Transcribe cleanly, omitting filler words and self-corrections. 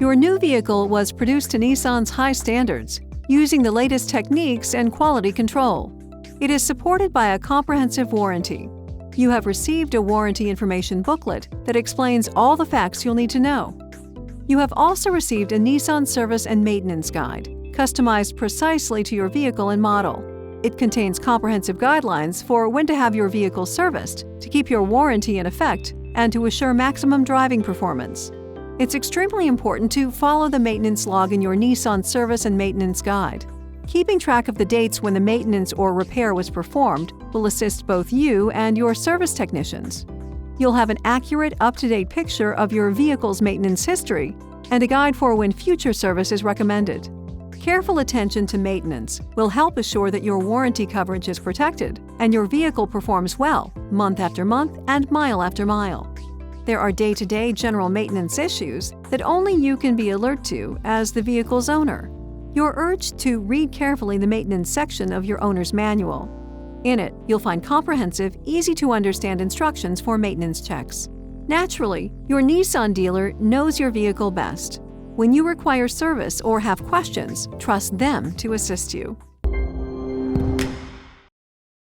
Your new vehicle was produced to Nissan's high standards, using the latest techniques and quality control. It is supported by a comprehensive warranty. You have received a warranty information booklet that explains all the facts you'll need to know. You have also received a Nissan service and maintenance guide, customized precisely to your vehicle and model. It contains comprehensive guidelines for when to have your vehicle serviced, to keep your warranty in effect, and to assure maximum driving performance. It's extremely important to follow the maintenance log in your Nissan service and maintenance guide. Keeping track of the dates when the maintenance or repair was performed will assist both you and your service technicians. You'll have an accurate, up-to-date picture of your vehicle's maintenance history and a guide for when future service is recommended. Careful attention to maintenance will help assure that your warranty coverage is protected and your vehicle performs well, month after month and mile after mile. There are day-to-day general maintenance issues that only you can be alert to as the vehicle's owner. You're urged to read carefully the maintenance section of your owner's manual. In it, you'll find comprehensive, easy-to-understand instructions for maintenance checks. Naturally, your Nissan dealer knows your vehicle best. When you require service or have questions, trust them to assist you.